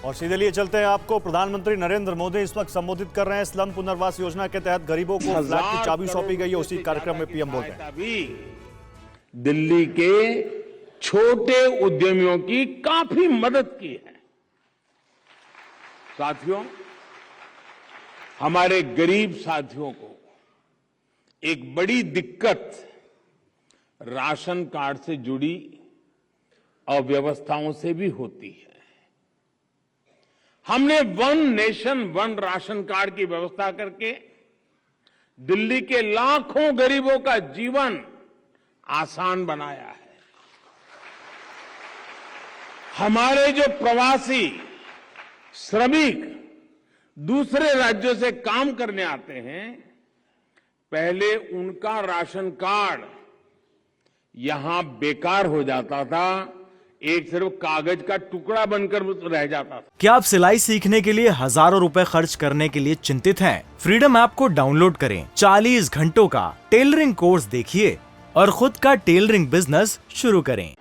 और सीधे लिए चलते हैं आपको। प्रधानमंत्री नरेंद्र मोदी इस वक्त संबोधित कर रहे हैं। स्लम पुनर्वास योजना के तहत गरीबों को फ्लैट की चाबी सौंपी गई है। उसी कार्यक्रम में पीएम बोल रहे हैं। दिल्ली के छोटे उद्यमियों की काफी मदद की है। साथियों, हमारे गरीब साथियों को एक बड़ी दिक्कत राशन कार्ड से जुड़ी अव्यवस्थाओं से भी होती है। हमने one nation one ration card की व्यवस्था करके दिल्ली के लाखों गरीबों का जीवन आसान बनाया है। हमारे जो प्रवासी श्रमिक दूसरे राज्यों से काम करने आते हैं, पहले उनका राशन कार्ड यहां बेकार हो जाता था, एक सिर्फ कागज का टुकड़ा बनकर रह जाता था। क्या आप सिलाई सीखने के लिए हजारों रुपए खर्च करने के लिए चिंतित हैं? फ्रीडम ऐप को डाउनलोड करें, 40 घंटों का टेलरिंग कोर्स देखिए और खुद का टेलरिंग बिजनेस शुरू करें।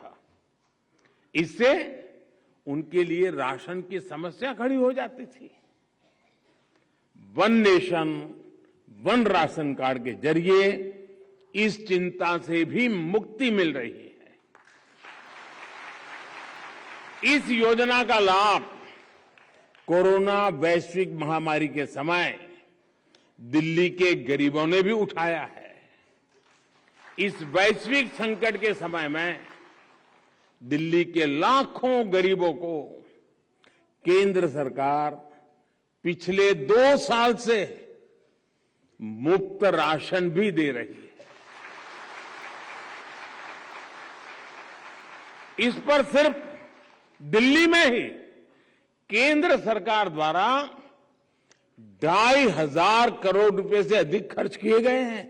इससे उनके लिए राशन की समस्या खड़ी हो जाती थी। One nation one ration card के जरिए इस चिंता से भी मुक्ति मिल रही है। इस योजना का लाभ कोरोना वैश्विक महामारी के समय दिल्ली के गरीबों ने भी उठाया है। इस वैश्विक संकट के समय में दिल्ली के लाखों गरीबों को केंद्र सरकार पिछले 2 साल से मुफ्त राशन भी दे रही है। इस पर सिर्फ दिल्ली में ही केंद्र सरकार द्वारा 2,500 करोड़ रुपए से अधिक खर्च किए गए हैं।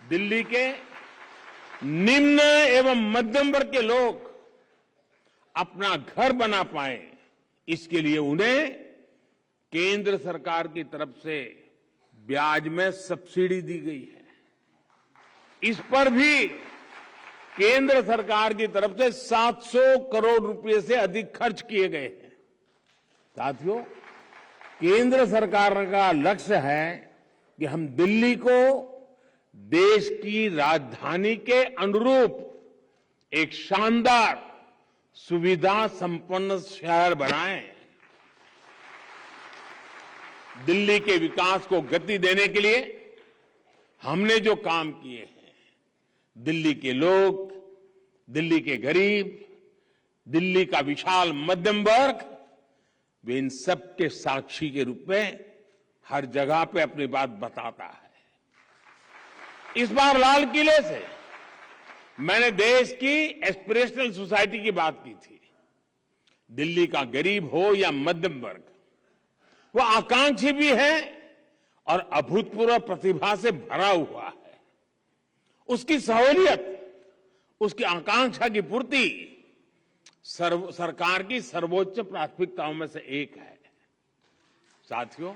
दिल्ली के निम्न एवं मध्यम वर्ग के लोग अपना घर बना पाए, इसके लिए उन्हें केंद्र सरकार की तरफ से ब्याज में सब्सिडी दी गई है। इस पर भी केंद्र सरकार की तरफ से 700 करोड़ रुपए से अधिक खर्च किए गए हैं। साथियों, केंद्र सरकार का लक्ष्य है कि हम दिल्ली को देश की राजधानी के अनुरूप एक शानदार सुविधा संपन्न शहर बनाएं। दिल्ली के विकास को गति देने के लिए हमने जो काम किए हैं, दिल्ली के लोग, दिल्ली के गरीब, दिल्ली का विशाल मध्यम वर्ग, वे इन सब के साक्षी के रूप में हर जगह पे अपनी बात बताता है। इस बार लाल किले से मैंने देश की एस्पिरेशनल सोसाइटी की बात की थी। दिल्ली का गरीब हो या मध्यम वर्ग, वो आकांक्षी भी है और अभूतपूर्व प्रतिभा से भरा हुआ है। उसकी सहूलियत, उसकी आकांक्षा की पूर्ति सरकार की सर्वोच्च प्राथमिकताओं में से एक है। साथियों,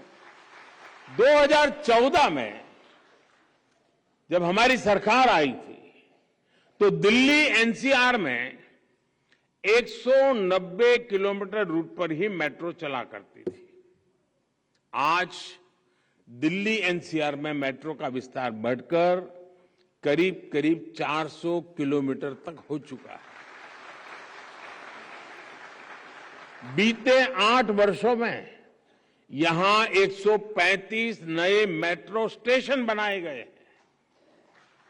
2014 में जब हमारी सरकार आई थी तो दिल्ली एनसीआर में 190 किलोमीटर रूट पर ही मेट्रो चला करती थी। आज दिल्ली एनसीआर में मेट्रो का विस्तार बढ़कर करीब करीब 400 किलोमीटर तक हो चुका है। बीते 8 वर्षों में यहां 135 नए मेट्रो स्टेशन बनाए गए हैं।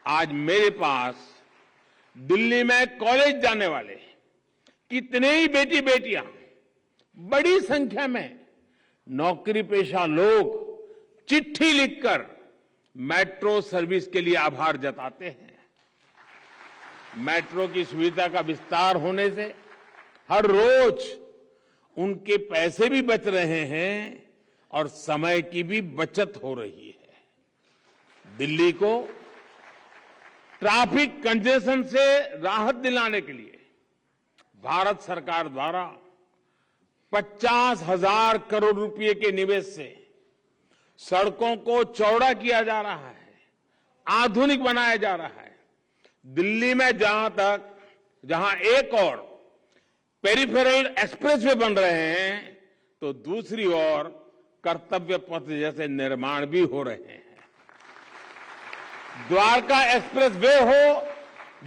आज मेरे पास दिल्ली में कॉलेज जाने वाले कितने ही बेटी बेटियां, बड़ी संख्या में नौकरी पेशा लोग चिट्ठी लिखकर मेट्रो सर्विस के लिए आभार जताते हैं। मेट्रो की सुविधा का विस्तार होने से हर रोज उनके पैसे भी बच रहे हैं और समय की भी बचत हो रही है। दिल्ली को ट्रैफिक कंजेशन से राहत दिलाने के लिए भारत सरकार द्वारा 50,000 करोड़ रुपए के निवेश से सड़कों को चौड़ा किया जा रहा है, आधुनिक बनाया जा रहा है। दिल्ली में जहां एक और पेरिफेरल एक्सप्रेसवे बन रहे हैं, तो दूसरी ओर कर्तव्य पथ जैसे निर्माण भी हो रहे हैं। द्वारका एक्सप्रेस वे हो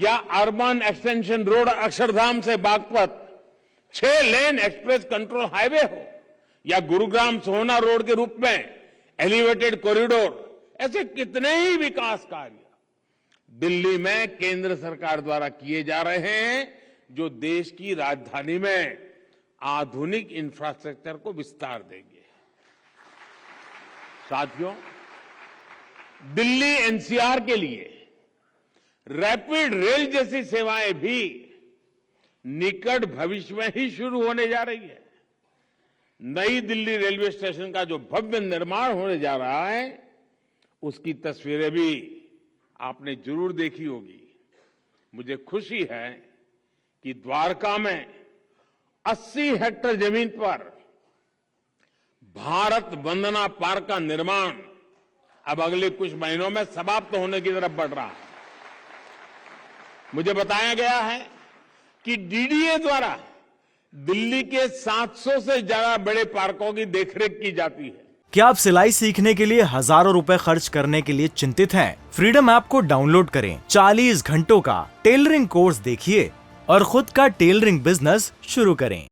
या अर्बन एक्सटेंशन रोड अक्षरधाम से बागपत 6 लेन एक्सप्रेस कंट्रोल हाईवे हो, या गुरुग्राम सोहना रोड के रूप में एलिवेटेड कॉरिडोर, ऐसे कितने ही विकास कार्य दिल्ली में केंद्र सरकार द्वारा किए जा रहे हैं, जो देश की राजधानी में आधुनिक इंफ्रास्ट्रक्चर को विस्तार देंगे। साथियों, दिल्ली एनसीआर के लिए रैपिड रेल जैसी सेवाएं भी निकट भविष्य में ही शुरू होने जा रही है। नई दिल्ली रेलवे स्टेशन का जो भव्य निर्माण होने जा रहा है, उसकी तस्वीरें भी आपने जरूर देखी होगी। मुझे खुशी है कि द्वारका में 80 हेक्टेयर जमीन पर भारत वंदना पार्क का निर्माण अब अगले कुछ महीनों में समाप्त होने की तरफ बढ़ रहा है। मुझे बताया गया है कि डीडीए द्वारा दिल्ली के 700 से ज्यादा बड़े पार्कों की देखरेख की जाती है। क्या आप सिलाई सीखने के लिए हजारों रुपए खर्च करने के लिए चिंतित हैं? फ्रीडम ऐप को डाउनलोड करें, 40 घंटों का टेलरिंग कोर्स देखिए और खुद का टेलरिंग बिजनेस शुरू करें।